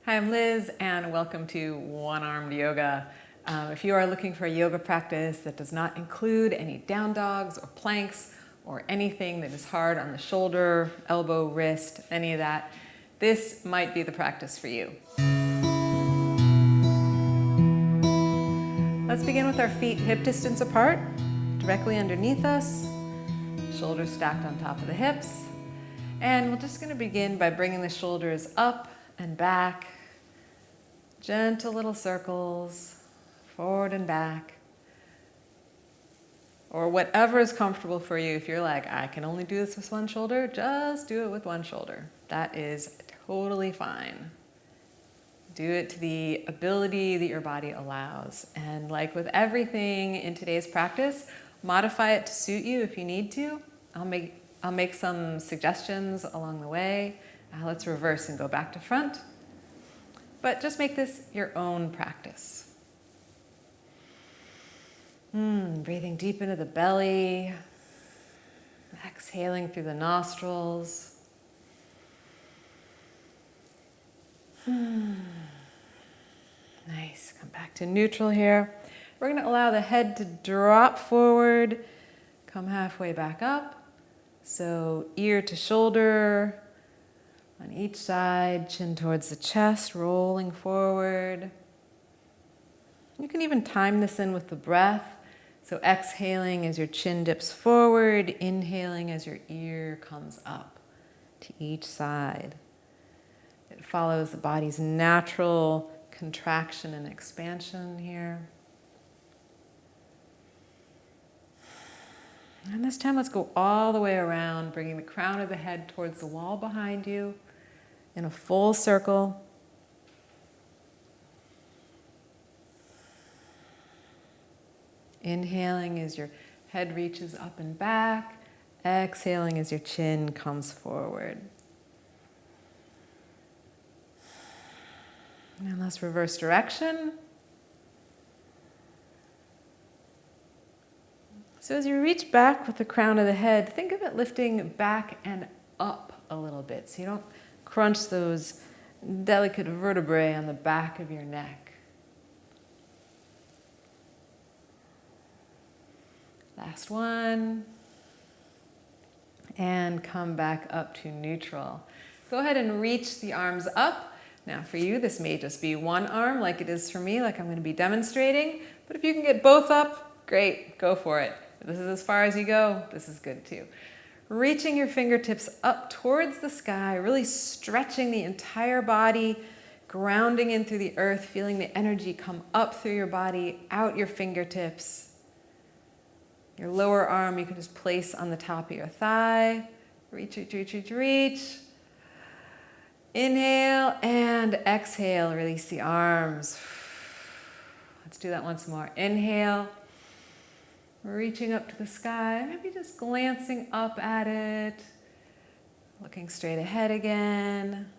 Hi, I'm Liz, and welcome to One-Armed Yoga. If you are looking for a yoga practice that does not include any down dogs or planks or anything that is hard on the shoulder, elbow, wrist, any of that, this might be the practice for you. Let's begin with our feet hip distance apart, directly underneath us, shoulders stacked on top of the hips. And we're just going to begin by bringing the shoulders up and back, gentle little circles, forward and back, or whatever is comfortable for you. If you're like, I can only do this with one shoulder, just do it with one shoulder. That is totally fine. Do it to the ability that your body allows. And like with everything in today's practice, modify it to suit you if you need to. I'll make some suggestions along the way. Let's reverse and go back to front. But just make this your own practice. Breathing deep into the belly. Exhaling through the nostrils. Nice. Come back to neutral here. We're going to allow the head to drop forward. Come halfway back up. So ear to shoulder. On each side, chin towards the chest, rolling forward. You can even time this in with the breath. So exhaling as your chin dips forward, inhaling as your ear comes up to each side. It follows the body's natural contraction and expansion here. And this time, let's go all the way around, bringing the crown of the head towards the wall behind you in a full circle. Inhaling as your head reaches up and back. Exhaling as your chin comes forward. And let's reverse direction. So as you reach back with the crown of the head, think of it lifting back and up a little bit, so you don't crunch those delicate vertebrae on the back of your neck. Last one. And come back up to neutral. Go ahead and reach the arms up. Now for you, this may just be one arm like it is for me, like I'm going to be demonstrating. But if you can get both up, great, go for it. If this is as far as you go, this is good too. Reaching your fingertips up towards the sky, really stretching the entire body, grounding in through the earth, feeling the energy come up through your body, out your fingertips. Your lower arm you can just place on the top of your thigh. Reach, reach, reach, reach, reach. Inhale and exhale, release the arms. Let's do that once more. Inhale. Reaching up to the sky, maybe just glancing up at it, looking straight ahead again.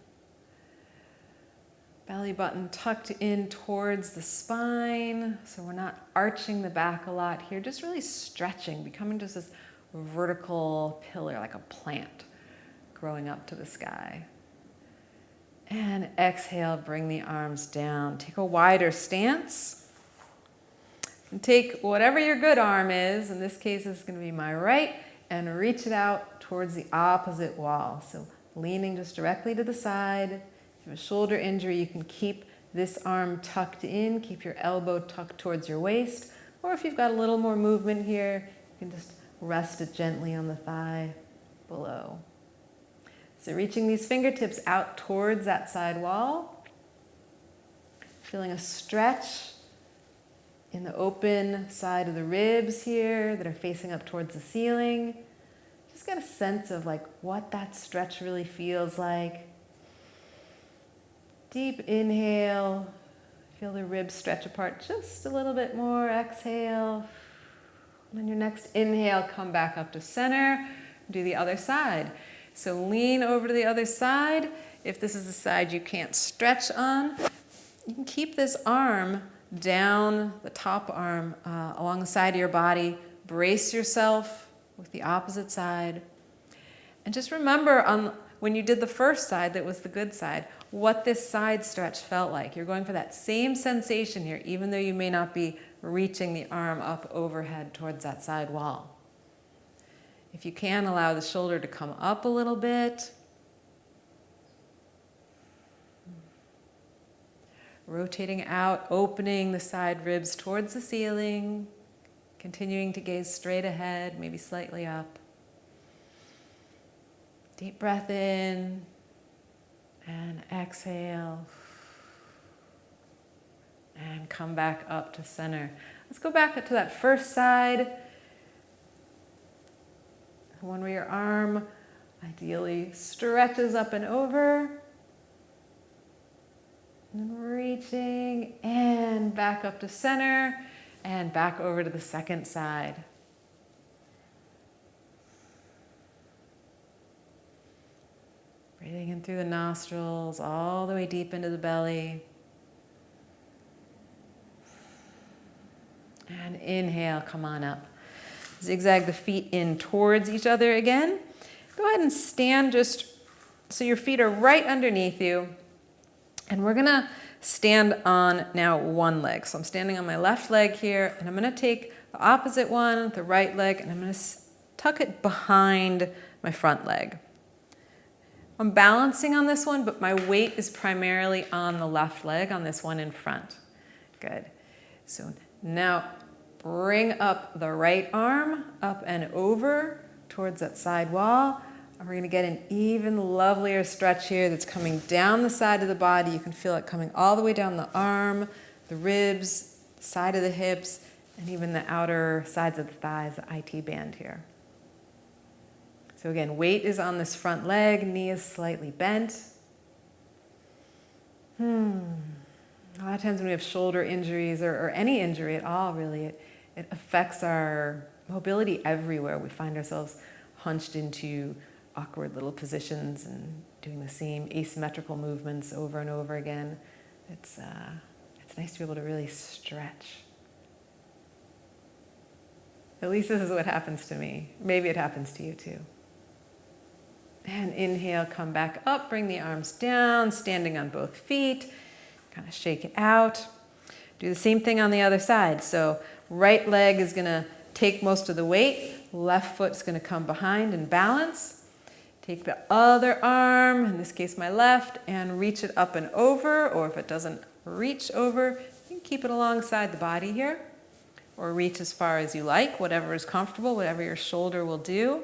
Belly button tucked in towards the spine, so we're not arching the back a lot here, just really stretching, becoming just this vertical pillar, like a plant growing up to the sky. And exhale, bring the arms down. Take a wider stance. And take whatever your good arm is, in this case it's going to be my right, and reach it out towards the opposite wall. So leaning just directly to the side. If you have a shoulder injury, you can keep this arm tucked in, keep your elbow tucked towards your waist, or if you've got a little more movement here, you can just rest it gently on the thigh below. So reaching these fingertips out towards that side wall, feeling a stretch in the open side of the ribs here that are facing up towards the ceiling. Just get a sense of like what that stretch really feels like. Deep inhale. Feel the ribs stretch apart just a little bit more. Exhale. And then your next inhale, come back up to center. Do the other side. So lean over to the other side. If this is the side you can't stretch on, you can keep this arm down the top arm along the side of your body. Brace yourself with the opposite side. And just remember when you did the first side that was the good side, what this side stretch felt like. You're going for that same sensation here, even though you may not be reaching the arm up overhead towards that side wall. If you can, allow the shoulder to come up a little bit. Rotating out, opening the side ribs towards the ceiling, continuing to gaze straight ahead, maybe slightly up. Deep breath in and exhale. And come back up to center. Let's go back to that first side. One where your arm ideally stretches up and over. And reaching and back up to center and back over to the second side. Breathing in through the nostrils, all the way deep into the belly. And inhale, come on up. Zigzag the feet in towards each other again. Go ahead and stand just so your feet are right underneath you. And we're gonna stand on now one leg. So I'm standing on my left leg here, and I'm gonna take the opposite one, the right leg, and I'm gonna tuck it behind my front leg. I'm balancing on this one, but my weight is primarily on the left leg, on this one in front. Good. So now bring up the right arm, up and over towards that side wall. And we're gonna get an even lovelier stretch here that's coming down the side of the body. You can feel it coming all the way down the arm, the ribs, side of the hips, and even the outer sides of the thighs, the IT band here. So again, weight is on this front leg, knee is slightly bent. A lot of times when we have shoulder injuries or any injury at all, really, it affects our mobility everywhere. We find ourselves hunched into awkward little positions and doing the same asymmetrical movements over and over again. It's nice to be able to really stretch. At least this is what happens to me. Maybe it happens to you too. And inhale, come back up, bring the arms down, standing on both feet. Kind of shake it out. Do the same thing on the other side. So right leg is gonna take most of the weight. Left foot's gonna come behind and balance. Take the other arm, in this case my left, and reach it up and over, or if it doesn't reach over, you can keep it alongside the body here, or reach as far as you like, whatever is comfortable, whatever your shoulder will do.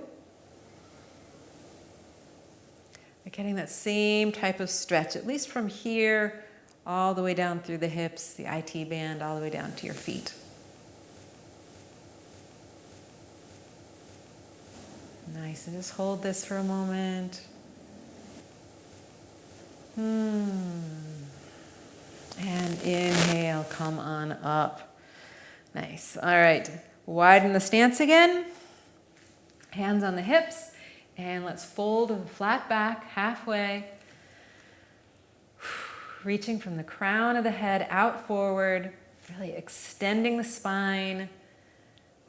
You're getting that same type of stretch, at least from here, all the way down through the hips, the IT band, all the way down to your feet. Nice, and just hold this for a moment. And inhale, come on up. Nice, all right. Widen the stance again. Hands on the hips, and let's fold the flat back halfway. Reaching from the crown of the head out forward, really extending the spine,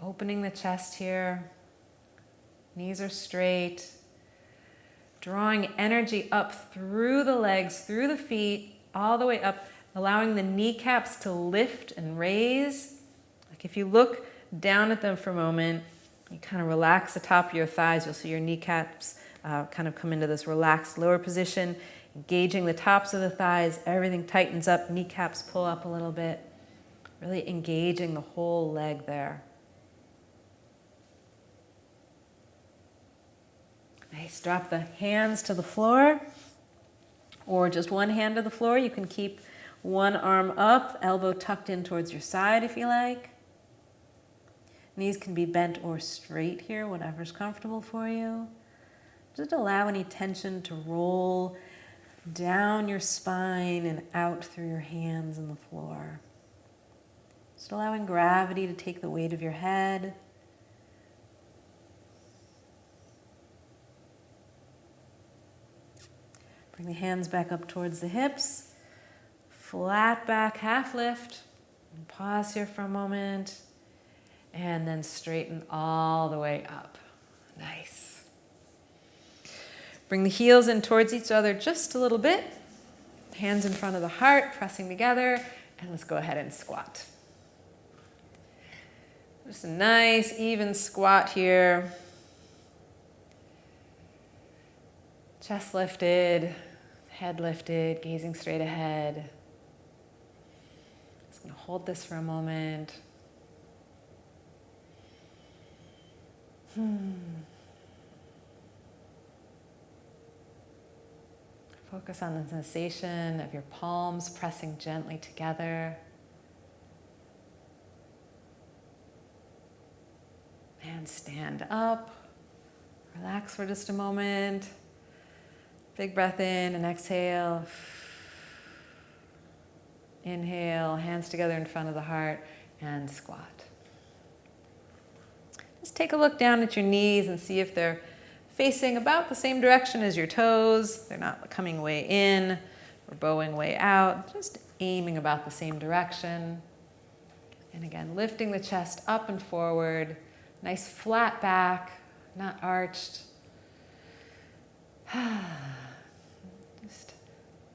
opening the chest here. Knees are straight. Drawing energy up through the legs, through the feet, all the way up, allowing the kneecaps to lift and raise. Like if you look down at them for a moment, you kind of relax the top of your thighs, you'll see your kneecaps kind of come into this relaxed lower position, engaging the tops of the thighs, everything tightens up, kneecaps pull up a little bit, really engaging the whole leg there. Nice, drop the hands to the floor, or just one hand to the floor. You can keep one arm up, elbow tucked in towards your side if you like. Knees can be bent or straight here, whatever's comfortable for you. Just allow any tension to roll down your spine and out through your hands and the floor. Just allowing gravity to take the weight of your head. Bring the hands back up towards the hips. Flat back, half lift. And pause here for a moment. And then straighten all the way up. Nice. Bring the heels in towards each other just a little bit. Hands in front of the heart, pressing together, and let's go ahead and squat. Just a nice, even squat here. Chest lifted, head lifted, gazing straight ahead. Just going to hold this for a moment. Focus on the sensation of your palms pressing gently together. And stand up. Relax for just a moment. Big breath in and exhale. Inhale, hands together in front of the heart, and squat. Just take a look down at your knees and see if they're facing about the same direction as your toes. They're not coming way in or bowing way out, just aiming about the same direction. And again, lifting the chest up and forward. Nice flat back, not arched. Just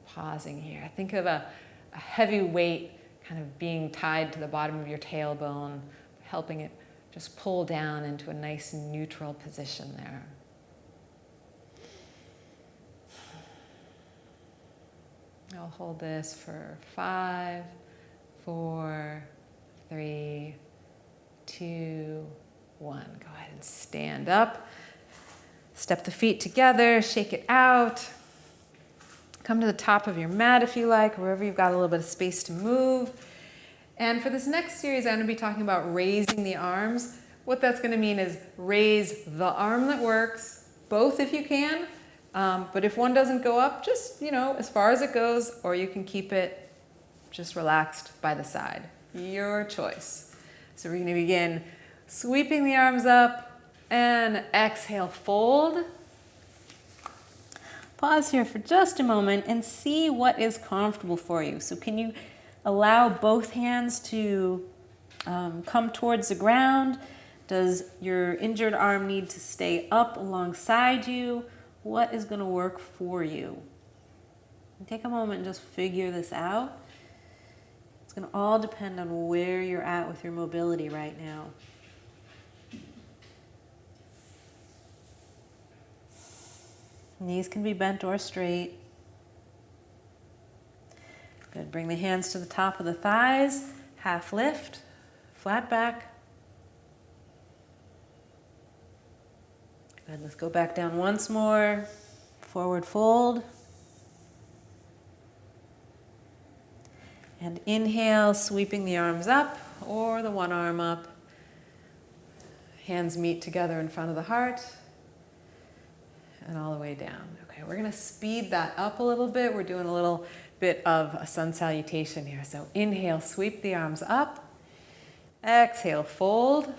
pausing here. Think of a heavy weight kind of being tied to the bottom of your tailbone, helping it just pull down into a nice neutral position there. I'll hold this for 5, 4, 3, 2, 1. Go ahead and stand up. Step the feet together, shake it out. Come to the top of your mat if you like, wherever you've got a little bit of space to move. And for this next series, I'm going to be talking about raising the arms. What that's going to mean is raise the arm that works, both if you can. But if one doesn't go up, just, as far as it goes, or you can keep it just relaxed by the side. Your choice. So we're going to begin sweeping the arms up and exhale, fold. Pause here for just a moment and see what is comfortable for you. So can you allow both hands to come towards the ground? Does your injured arm need to stay up alongside you? What is going to work for you? And take a moment and just figure this out. It's going to all depend on where you're at with your mobility right now. Knees can be bent or straight. Good. Bring the hands to the top of the thighs. Half lift, flat back. Good. Let's go back down once more. Forward fold. And inhale, sweeping the arms up or the one arm up. Hands meet together in front of the heart. And all the way down. Okay, we're going to speed that up a little bit. We're doing a little bit of a sun salutation here. So inhale, sweep the arms up. Exhale, fold.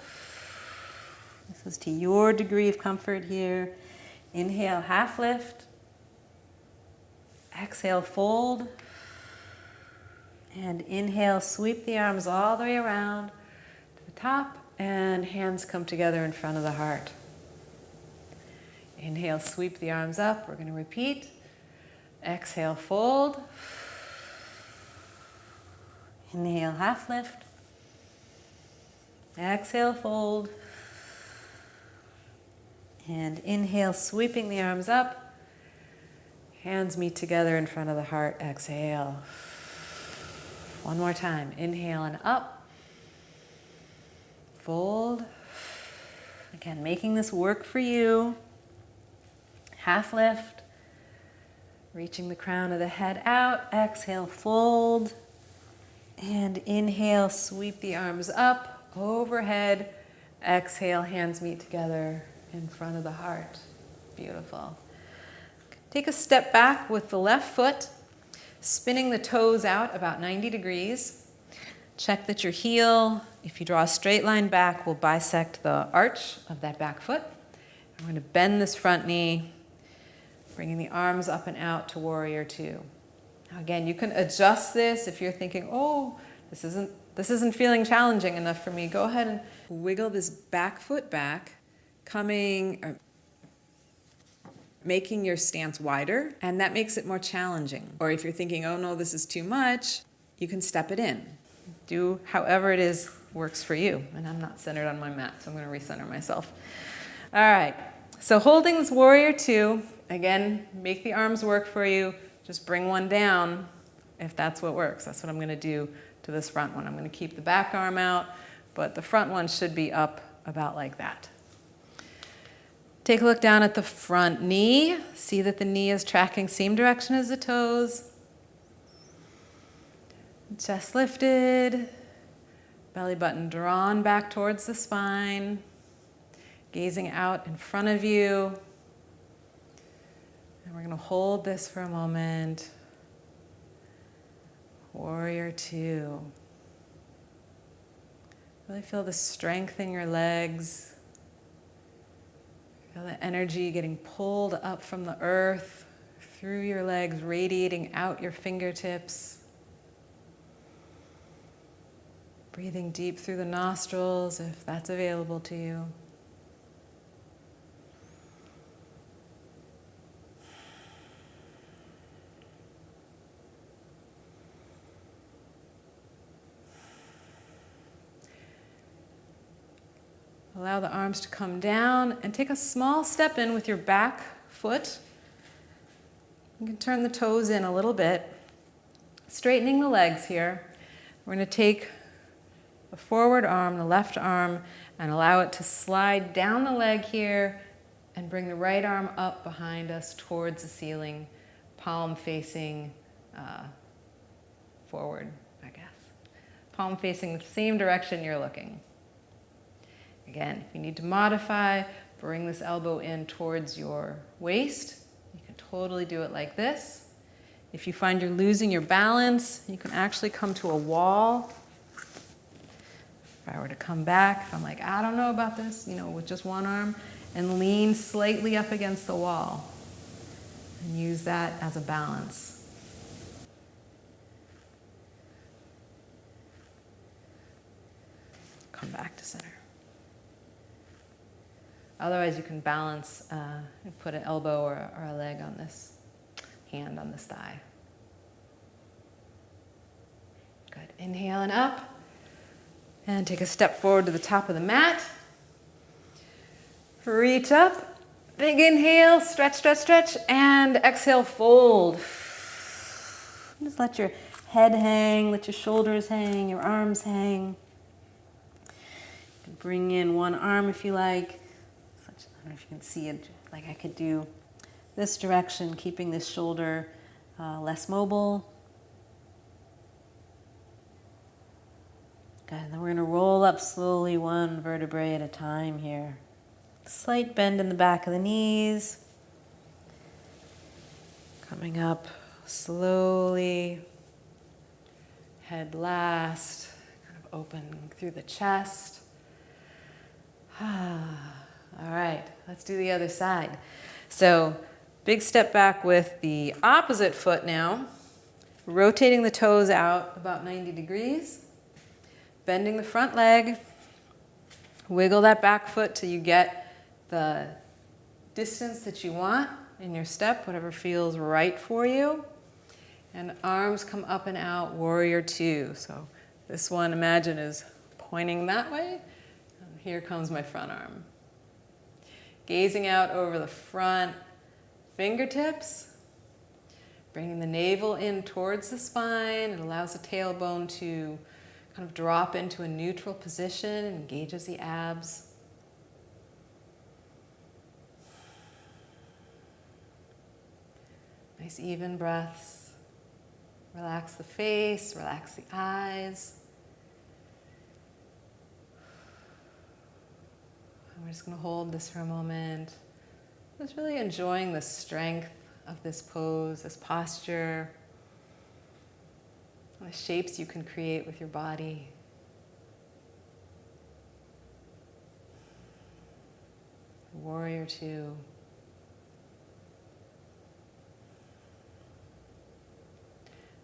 This is to your degree of comfort here. Inhale, half lift. Exhale, fold. And inhale, sweep the arms all the way around to the top. And hands come together in front of the heart. Inhale, sweep the arms up. We're going to repeat. Exhale, fold. Inhale, half lift. Exhale, fold. And inhale, sweeping the arms up. Hands meet together in front of the heart. Exhale. One more time. Inhale and up. Fold. Again, making this work for you. Half lift, reaching the crown of the head out. Exhale, fold. And inhale, sweep the arms up, overhead. Exhale, hands meet together in front of the heart. Beautiful. Take a step back with the left foot, spinning the toes out about 90 degrees. Check that your heel, if you draw a straight line back, will bisect the arch of that back foot. We're going to bend this front knee, bringing the arms up and out to warrior two. Now again, you can adjust this if you're thinking, oh, this isn't feeling challenging enough for me. Go ahead and wiggle this back foot back, making your stance wider, and that makes it more challenging. Or if you're thinking, oh no, this is too much, you can step it in. Do however it is works for you. And I'm not centered on my mat, so I'm going to recenter myself. All right, so holding this warrior two, again, make the arms work for you. Just bring one down if that's what works. That's what I'm going to do to this front one. I'm going to keep the back arm out, but the front one should be up about like that. Take a look down at the front knee. See that the knee is tracking same direction as the toes. Chest lifted. Belly button drawn back towards the spine. Gazing out in front of you. And we're going to hold this for a moment. Warrior two. Really feel the strength in your legs. Feel the energy getting pulled up from the earth, through your legs, radiating out your fingertips. Breathing deep through the nostrils if that's available to you. Allow the arms to come down and take a small step in with your back foot. You can turn the toes in a little bit, straightening the legs here. We're going to take the forward arm, the left arm, and allow it to slide down the leg here and bring the right arm up behind us towards the ceiling, palm facing forward, I guess. Palm facing the same direction you're looking. Again, if you need to modify, bring this elbow in towards your waist. You can totally do it like this. If you find you're losing your balance, you can actually come to a wall. If I were to come back, if I'm like, I don't know about this, with just one arm, and lean slightly up against the wall and use that as a balance. Come back to center. Otherwise, you can balance and put an elbow or a leg on this hand on this thigh. Good. Inhale and up. And take a step forward to the top of the mat. Reach up. Big inhale. Stretch, stretch, stretch. And exhale, fold. Just let your head hang. Let your shoulders hang. Your arms hang. You can bring in one arm if you like. I don't know if you can see it, like I could do this direction, keeping this shoulder less mobile. Good, and then we're going to roll up slowly, one vertebrae at a time here. Slight bend in the back of the knees. Coming up slowly. Head last, kind of opening through the chest. All right, let's do the other side. So big step back with the opposite foot now. Rotating the toes out about 90 degrees. Bending the front leg. Wiggle that back foot till you get the distance that you want in your step, whatever feels right for you. And arms come up and out, warrior two. So this one, imagine, is pointing that way. And here comes my front arm. Gazing out over the front fingertips, bringing the navel in towards the spine. It allows the tailbone to kind of drop into a neutral position and engages the abs. Nice even breaths. Relax the face, relax the eyes. We're just going to hold this for a moment. Just really enjoying the strength of this pose, this posture, the shapes you can create with your body. Warrior two.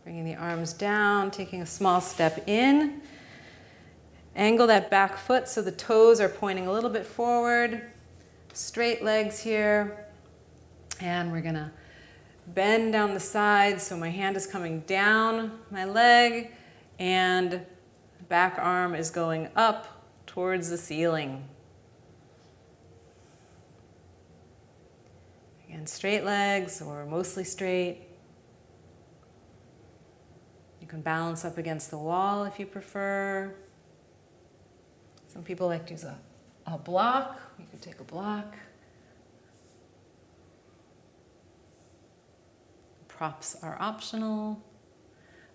Bringing the arms down, taking a small step in. Angle that back foot so the toes are pointing a little bit forward. Straight legs here. And we're gonna bend down the sides so my hand is coming down my leg and back arm is going up towards the ceiling. Again, straight legs or mostly straight. You can balance up against the wall if you prefer. Some people like to use a block. You could take a block. Props are optional.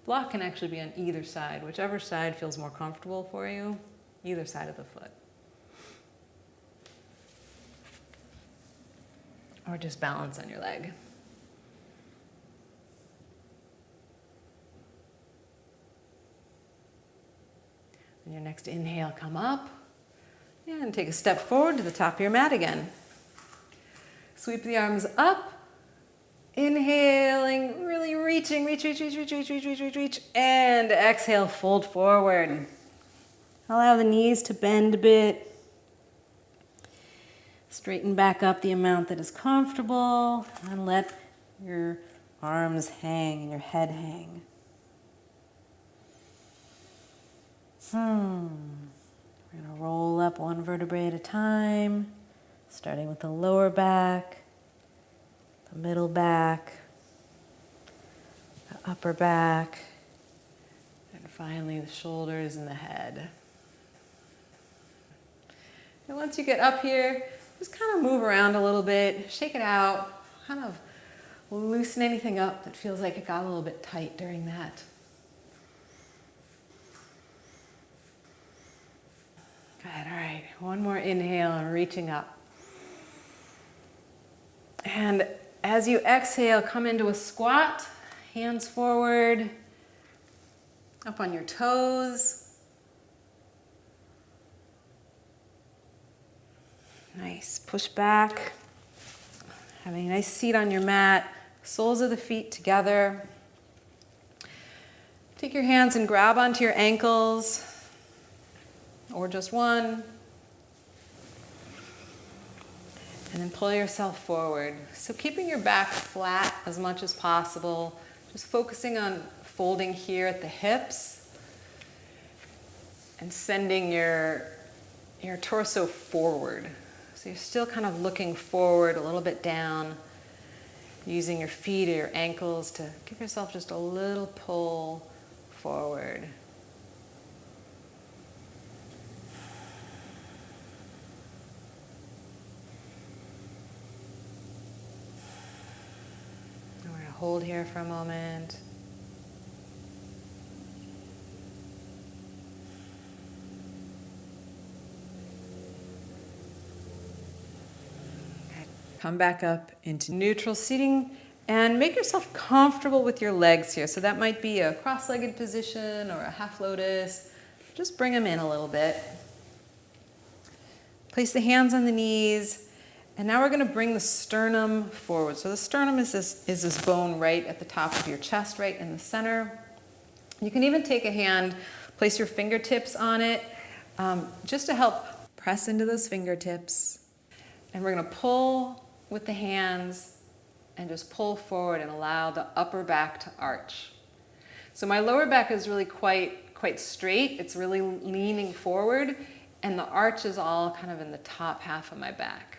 Block can actually be on either side, whichever side feels more comfortable for you, either side of the foot. Or just balance on your leg. On your next inhale, come up and take a step forward to the top of your mat again. Sweep the arms up. Inhaling, really reaching, reach, and exhale, fold forward. Allow the knees to bend a bit. Straighten back up the amount that is comfortable, and let your arms hang and your head hang. We're going to roll up one vertebrae at a time, starting with the lower back, the middle back, the upper back, and finally the shoulders and the head. And once you get up here, just kind of move around a little bit, shake it out, kind of loosen anything up that feels like it got a little bit tight during that. Good, all right, one more inhale and reaching up. And as you exhale, come into a squat, hands forward, up on your toes. Nice, push back. Having a nice seat on your mat, soles of the feet together. Take your hands and grab onto your ankles, or just one. And then pull yourself forward. So keeping your back flat as much as possible, just focusing on folding here at the hips and sending your torso forward. So you're still kind of looking forward, a little bit down, using your feet or your ankles to give yourself just a little pull forward. Hold here for a moment. Come back up into neutral seating and make yourself comfortable with your legs here. So that might be a cross-legged position or a half lotus. Just bring them in a little bit. Place the hands on the knees. And now we're going to bring the sternum forward. So the sternum is this bone right at the top of your chest, right in the center. You can even take a hand, place your fingertips on it, just to help press into those fingertips. And we're going to pull with the hands and just pull forward and allow the upper back to arch. So my lower back is really quite straight. It's really leaning forward, and the arch is all kind of in the top half of my back.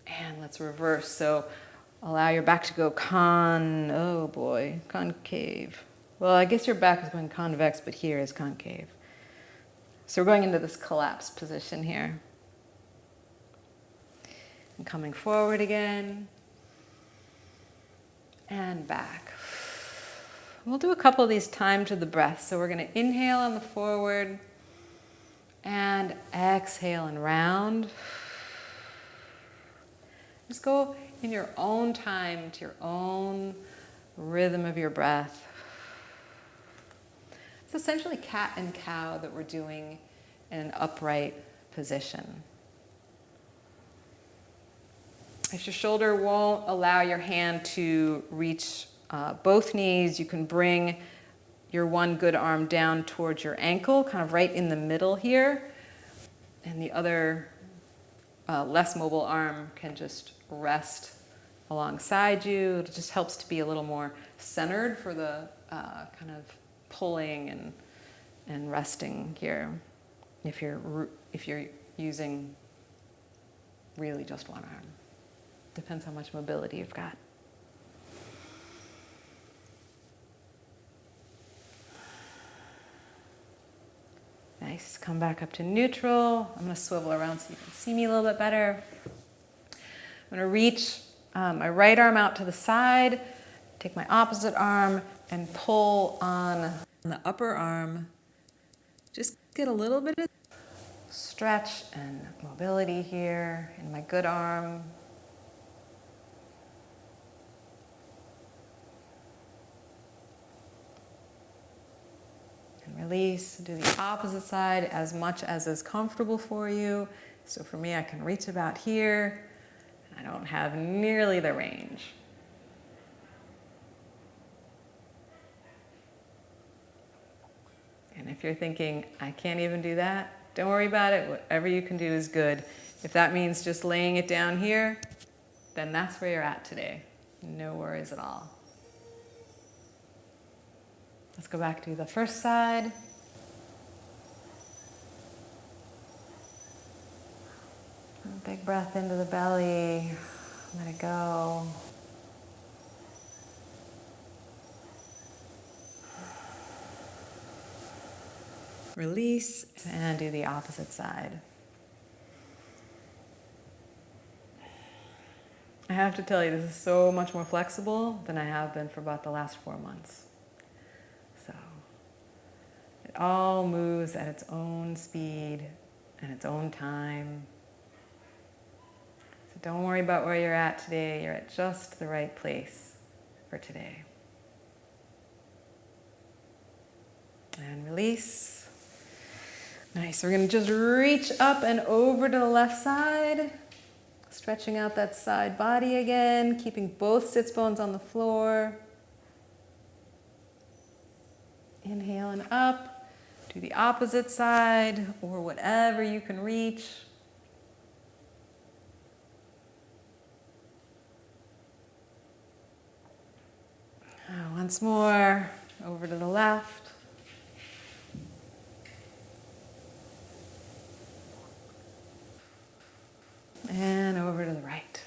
And let's reverse. So allow your back to go concave. Well, I guess your back is going convex, but here is concave. So we're going into this collapsed position here. And coming forward again. And back. We'll do a couple of these timed to the breath. So we're going to inhale on the forward and exhale and round. Just go in your own time, to your own rhythm of your breath. It's essentially cat and cow that we're doing in an upright position. If your shoulder won't allow your hand to reach both knees, you can bring your one good arm down towards your ankle, kind of right in the middle here, and the other less mobile arm can just rest alongside you. It just helps to be a little more centered for the kind of pulling and resting here. If you're using really just one arm, depends how much mobility you've got. Nice. Come back up to neutral. I'm going to swivel around so you can see me a little bit better. I'm going to reach my right arm out to the side, take my opposite arm, and pull on the upper arm. Just get a little bit of stretch and mobility here in my good arm. Release, do the opposite side as much as is comfortable for you. So for me, I can reach about here. I don't have nearly the range. And if you're thinking, I can't even do that, don't worry about it. Whatever you can do is good. If that means just laying it down here, then that's where you're at today. No worries at all. Let's go back to the first side. Big breath into the belly. Let it go. Release and do the opposite side. I have to tell you, this is so much more flexible than I have been for about the last 4 months. So it all moves at its own speed and its own time. So don't worry about where you're at today. You're at just the right place for today. And release. Nice. We're going to just reach up and over to the left side. Stretching out that side body again, keeping both sits bones on the floor. Inhaling up, do the opposite side or whatever you can reach. Once more, over to the left. And over to the right.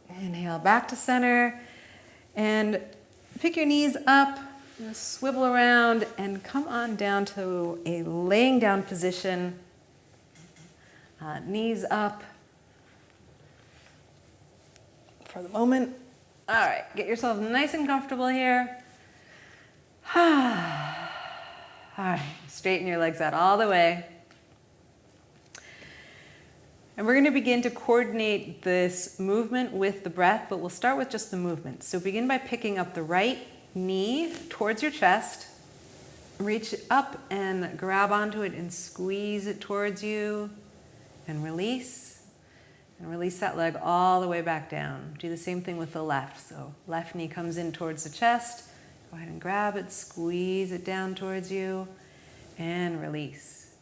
Inhale back to center and pick your knees up, swivel around and come on down to a laying down position. Knees up for the moment. All right, get yourself nice and comfortable here. All right, straighten your legs out all the way. And we're going to begin to coordinate this movement with the breath, but we'll start with just the movement. So begin by picking up the right knee towards your chest. Reach up and grab onto it and squeeze it towards you and release. And release that leg all the way back down. Do the same thing with the left. So left knee comes in towards the chest. Go ahead and grab it, squeeze it down towards you, and release.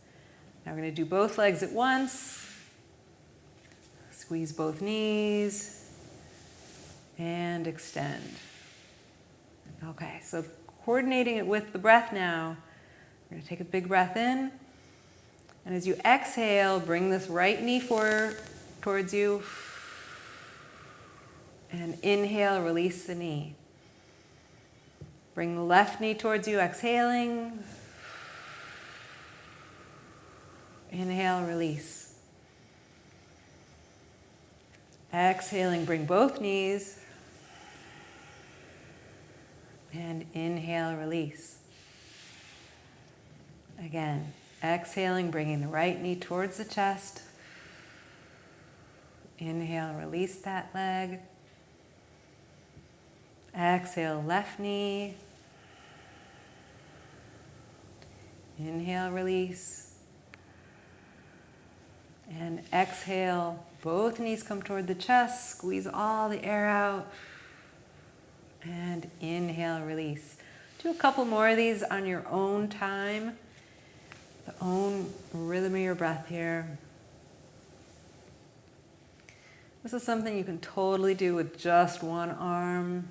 Now we're going to do both legs at once. Squeeze both knees, and extend. Okay, so coordinating it with the breath now, we're going to take a big breath in, and as you exhale, bring this right knee forward towards you, and inhale, release the knee. Bring the left knee towards you, exhaling. Inhale, release. Exhaling, bring both knees. And inhale, release. Again, exhaling, bringing the right knee towards the chest. Inhale, release that leg. Exhale, left knee. Inhale, release. And exhale, both knees come toward the chest. Squeeze all the air out. And inhale, release. Do a couple more of these on your own time, the own rhythm of your breath here. This is something you can totally do with just one arm.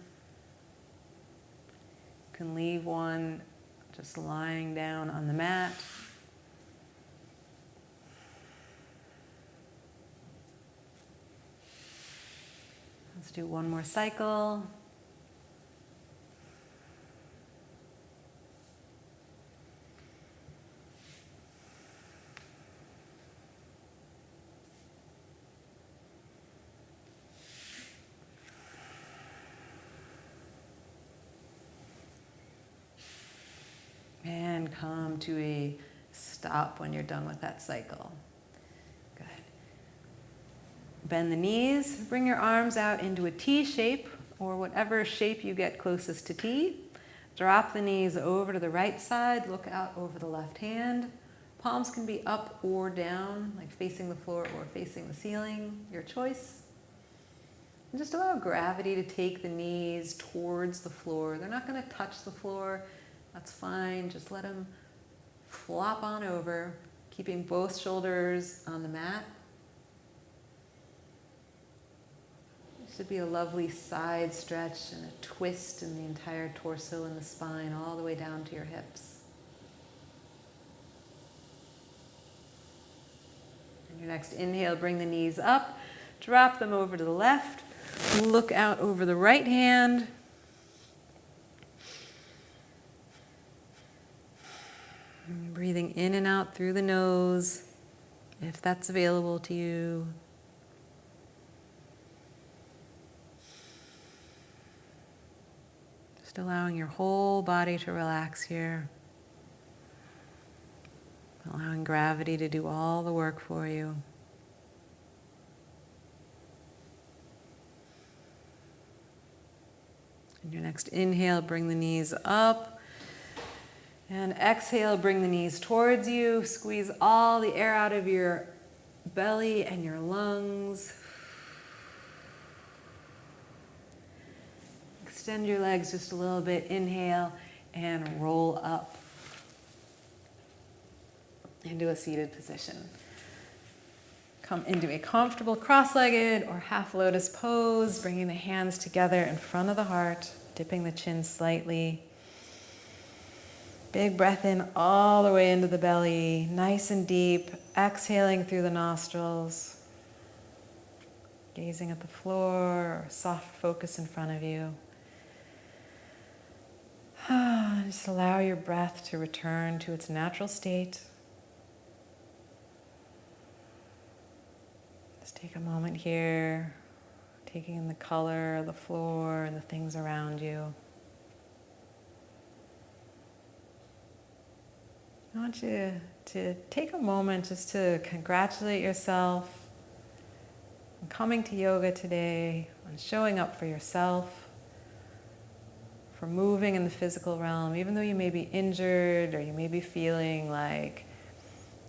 You can leave one just lying down on the mat. Let's do one more cycle. And come to a stop when you're done with that cycle. Good. Bend the knees, bring your arms out into a T shape, or whatever shape you get closest to T. Drop the knees over to the right side, look out over the left hand. Palms can be up or down, like facing the floor or facing the ceiling, your choice. And just allow gravity to take the knees towards the floor. They're not going to touch the floor. That's fine. Just let them flop on over, keeping both shoulders on the mat. It should be a lovely side stretch and a twist in the entire torso and the spine all the way down to your hips. And your next inhale, bring the knees up, drop them over to the left, look out over the right hand. Breathing in and out through the nose, if that's available to you. Just allowing your whole body to relax here. Allowing gravity to do all the work for you. And your next inhale, bring the knees up. And exhale, bring the knees towards you. Squeeze all the air out of your belly and your lungs. Extend your legs just a little bit. Inhale and roll up into a seated position. Come into a comfortable cross-legged or half lotus pose, bringing the hands together in front of the heart, dipping the chin slightly. Big breath in all the way into the belly, nice and deep, exhaling through the nostrils, gazing at the floor or soft focus in front of you. Just allow your breath to return to its natural state. Just take a moment here, taking in the color of the floor and the things around you. I want you to take a moment just to congratulate yourself on coming to yoga today, on showing up for yourself, for moving in the physical realm, even though you may be injured or you may be feeling like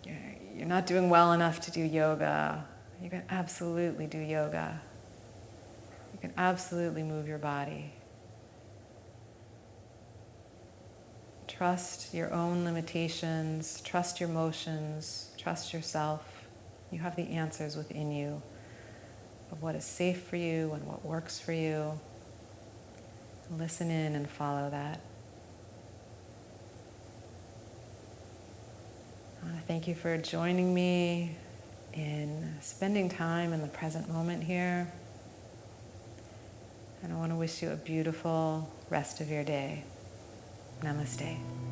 you're not doing well enough to do yoga. You can absolutely do yoga. You can absolutely move your body. Trust your own limitations, trust your emotions, trust yourself. You have the answers within you of what is safe for you and what works for you. Listen in and follow that. I want to thank you for joining me in spending time in the present moment here. And I want to wish you a beautiful rest of your day. Namaste.